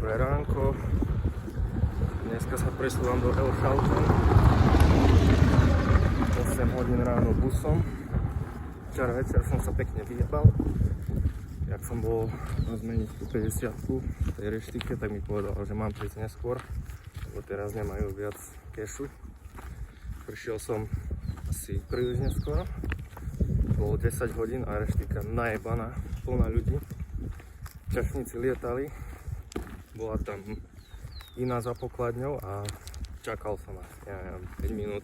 Dobré ránko. Dneska sa presúvam do Elschauten. 8 hodín ráno busom. Včera večer som sa pekne vyjebal. Jak som bol zmeniť tú 50-ku v tej reštike, tak mi povedal, že mám prísť neskôr, lebo teraz nemajú viac kešu. Prišiel som asi príliš neskôr. Bolo 10 hodín a reštika najebaná, plná ľudí. Čašníci lietali, bola tam iná za pokladňou a čakal som asi, ja neviem, 5 minút,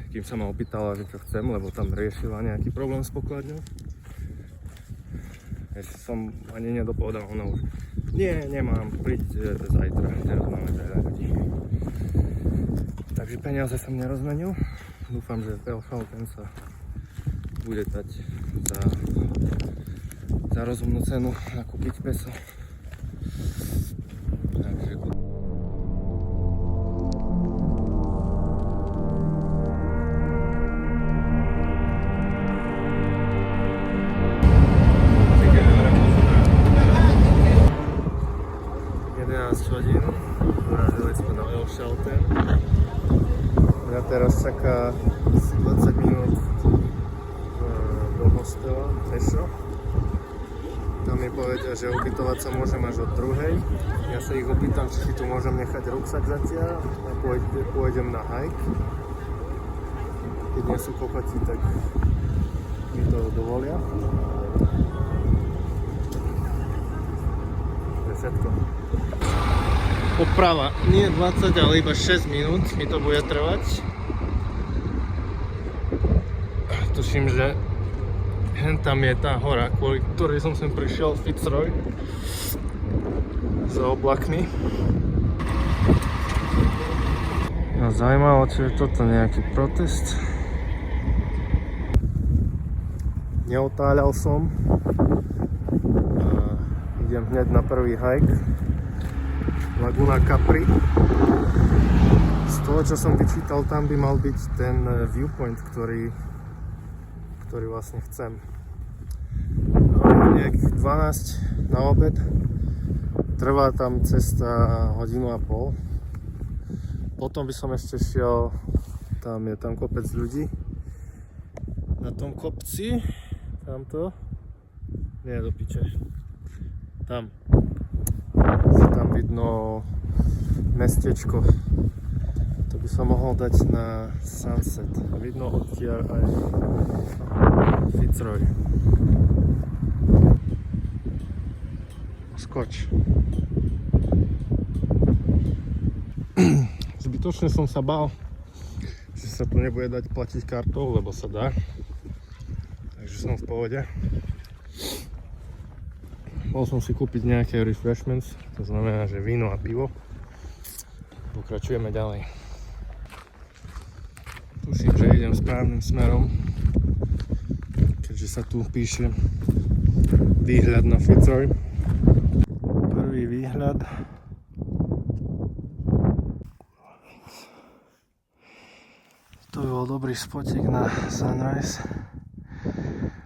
kým sa ma opýtala, že čo chcem, lebo tam riešila nejaký problém s pokladňou. Ešte som ani nedopovedal, ona už, nie, nemám, príď zajtra, teraz máme veľa ľudí. Takže peniaze som nerozmenil, dúfam, že Elschauten sa bude dať za rozumnú cenu nakúpiť peso. Takže hodín, dorazili sme do Elschauten. Mňa teraz čaká asi 20 minút do hostela pešo. Tam mi povedia, že ubytovať sa môžem až od 2:00. Ja sa ich opýtam, či si tu môžem nechať ruksak zatiaľ a pôjdem na hike. Keď nie sú kokoti, tak mi to dovolia. To je všetko. Oprava, nie 20, ale iba 6 minút mi to bude trvať. Tuším, že tam je tá hora, kvôli ktorej som sem prišiel, Fitzroy, za oblakmi. No zaujímavé, či je toto nejaký protest. Neotáľal som. Idem hneď na prvý hike. Laguna Capri. Z toho, čo som vyčítal, tam by mal byť ten viewpoint, ktorý vlastne chcem. Nejakých 12 na obed. Trvá tam cesta 1,5 hodiny. Potom by som ešte šiel, je tam kopec ľudí. Na tom kopci, tamto, nie do piče, tam vidno mestečko. To by som mohol dať na sunset. Vidno odtiaľ aj Fitzroy. Skoč. Zbytočne som sa bál, že sa tu nebude dať platiť kartou, lebo sa dá. Takže som v pohode. Mohol som si kúpiť nejaké refreshments, to znamená, že víno a pivo. Pokračujeme ďalej. Tuším, že idem správnym smerom, keďže sa tu píše výhľad na Fitzroy. Prvý výhľad. To by bol dobrý spotik na sunrise.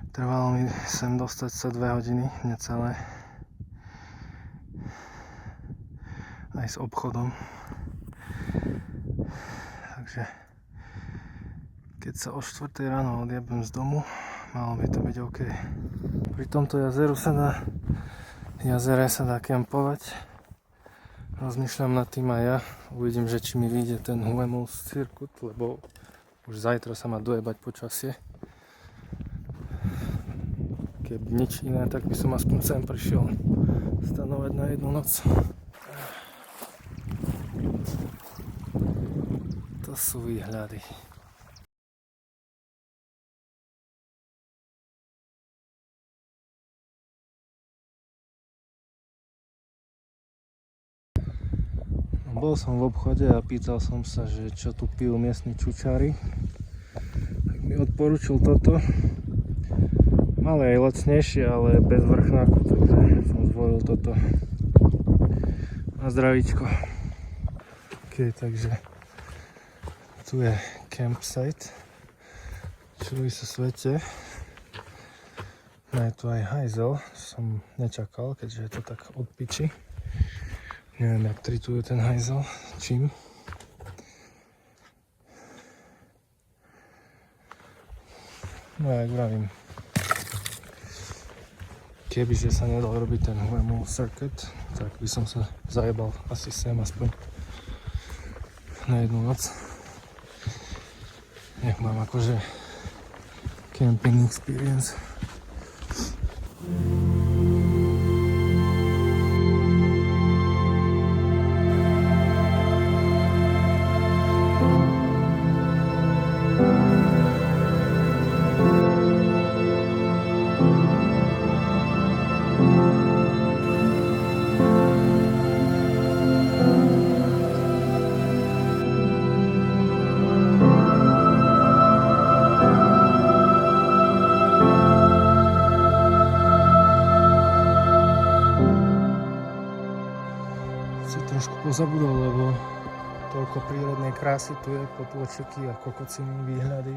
Trvalo mi sem dostať sa 2 hodiny, necelé. Aj s obchodom. Takže keď sa o 4 ráno odjebem z domu, malo by to byť OK. Pri tomto jazere sa dá kempovať. Rozmýšľam nad tým aj ja. Uvidím, že či mi vyjde ten Huemul's Circuit, lebo už zajtra sa má dojebať počasie. Keby nič iné, tak by som aspoň sem prišiel stanovať na jednu noc. To sú výhľady. Bol som v obchode a pýtal som sa, že čo tu pijú miestni čučári. Tak mi odporúčil toto. Malé aj lacnejšie, ale bez vrchnáku, takže som zvolil toto. Na zdravíčko. OK, takže tu je campsite. Čuduj sa svete. No je tu aj hajzel, som nečakal, keďže je to tak od piči. Neviem, jak trituje ten hajzel, čím. No jak vravím, kebyže sa nedal robiť ten Whammo circuit, tak by som sa zajebal asi sem aspoň na jednu noc. Nech mám akože camping experience. Trošku pozabudol, lebo toľko prírodnej krásy tu je, potôčiky a kokociny, výhľady,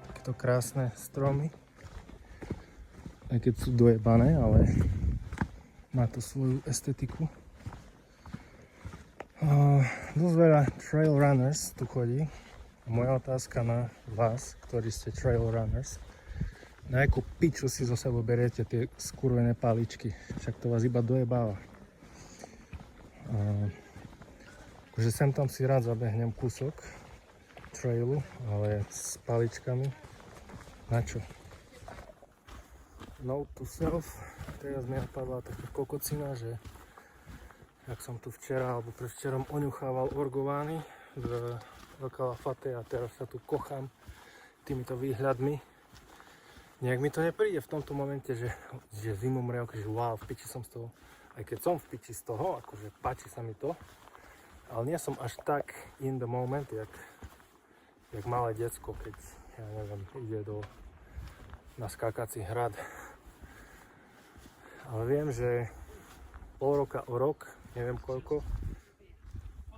takéto krásne stromy, aj keď sú dojebané, ale má to svoju estetiku. Dosť veľa trail runners tu chodí. Moja otázka na vás, ktorí ste trail runners, na akú piču si zo sebou beriete tie skurvené paličky, však to vás iba dojebáva. Akože sem tam si rád zabehnem kúsok trailu, ale s paličkami na čo? Note to self, teraz mi napadla taká kokocina, že jak som tu včera alebo predvčerom oňuchával orgovány z Lafate a teraz sa tu kochám týmito výhľadmi. Nejak mi to nepríde v tomto momente, že zimomriavka, že wow, v piči som z toho. Aj keď som v piči z toho, akože páči sa mi to, ale nie som až tak in the moment, jak malé decko, keď, ja neviem, ide na skákací hrad. Ale viem, že pol roka o rok, neviem koľko,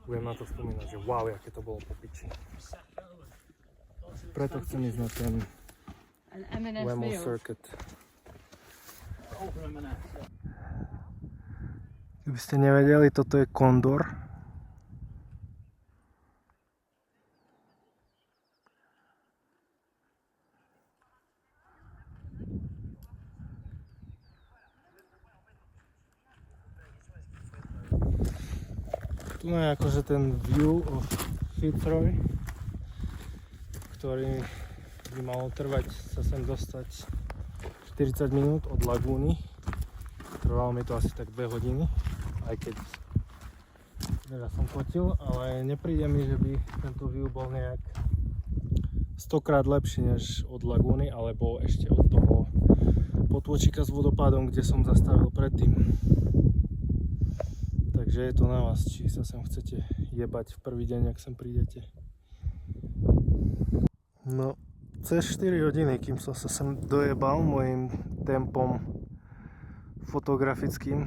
budem na to spomínať, že wow, aké to bolo po piči. Preto chcem ísť na ten Whammo circuit. Keby ste nevedeli, toto je kondor. Tu je akože ten view of Fitzroy, ktorý by malo trvať sa sem dostať 40 minút od lagúny. Trvalo mi to asi tak 2 hodiny. Aj keď veľa som fotil, ale nepríde mi, že by tento view bol nejak 100-krát lepší než od lagúny, alebo ešte od toho potôčika s vodopádom, kde som zastavil predtým. Takže je to na vás, či sa sem chcete jebať v prvý deň, ak sem prídete. No, cez 4 hodiny, kým som sa sem dojebal môjim tempom fotografickým,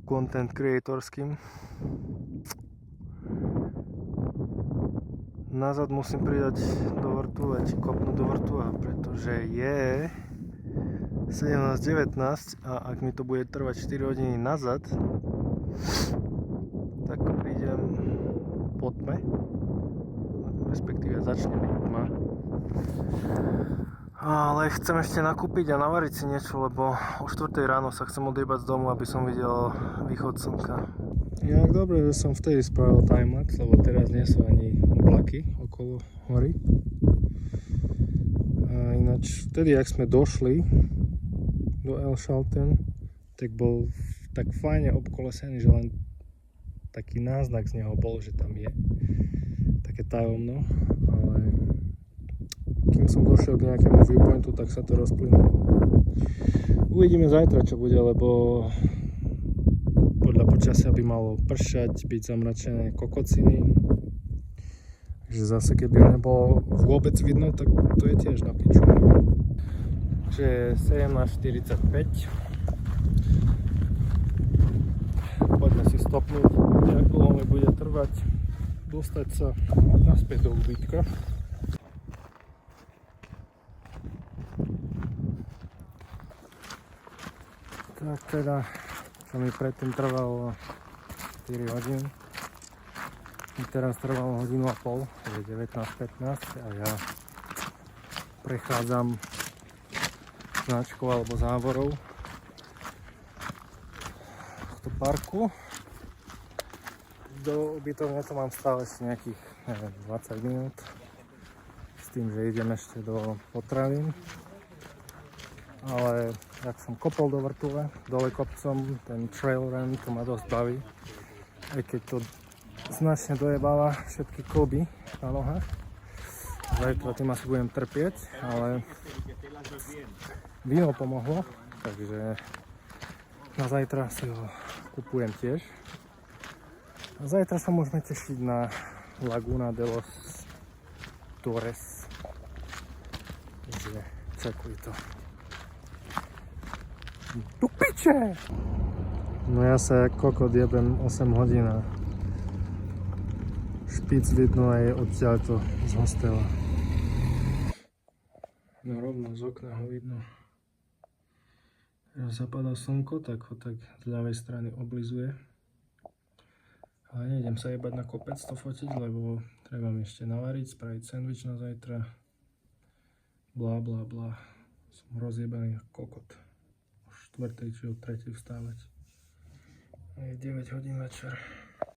content creatorským. Nazad musím pridať do vrtule, či kopnúť do vrtula, pretože je 17:19 a ak mi to bude trvať 4 hodiny nazad, tak prídem po tme, respektíve začne byť tma. Ale chcem ešte nakúpiť a navariť si niečo, lebo o 4 ráno sa chcem odjebať z domu, aby som videl východ slnka. Inak dobre, že som vtedy spravil timelapse, lebo teraz nie sú ani oblaky okolo hory. A ináč vtedy, ak sme došli do El Chaltén, tak bol tak fajne obkolesený, že len taký náznak z neho bol, že tam je také tajomno, ale kým som došiel k nejakému viewpointu, tak sa to rozplynulo. Uvidíme zajtra, čo bude, lebo podľa počasia by malo pršať, byť zamračené kokociny. Takže zase, keby ho nebolo vôbec vidno, tak to je tiež na piču. Takže je 17:45. Poďme si stopnúť, jak dlho mi bude trvať dostať sa naspäť do ubytka. Tak teda čo mi predtým trvalo 4 hodiny. Mi teraz trvalo 1,5 hodiny, je 19:15 a ja prechádzam značkou alebo závorou tohto parku. Do ubytovne to mám stále ešte nejakých, neviem, 20 minút. S tým, že idem ešte do potravín. Ale jak som kopol do vrtule, dole kopcom, ten trail run, to ma dosť baví. Aj keď to značne dojebáva všetky kloby na nohách. Zajtra tým asi budem trpieť, ale víno pomohlo, takže na zajtra si ho kupujem tiež. A zajtra sa môžeme tešiť na Laguna de los Torres. Takže čekuj to. Tu piče! No ja sa jak kokot jebem 8 hodín a špic vidno aj odtiaľto z hostela. No rovno z okna ho vidno. Keď zapadá slnko, tak ho tak z ľavej strany oblizuje. Ale nejdem sa jebať na kopec to fotiť, lebo treba mi ešte navariť, spraviť sendvič na zajtra. Blá blá blá. Som rozjebaný ako kokot. O 4. či o 3. vstávať. Je 9 hodín večer.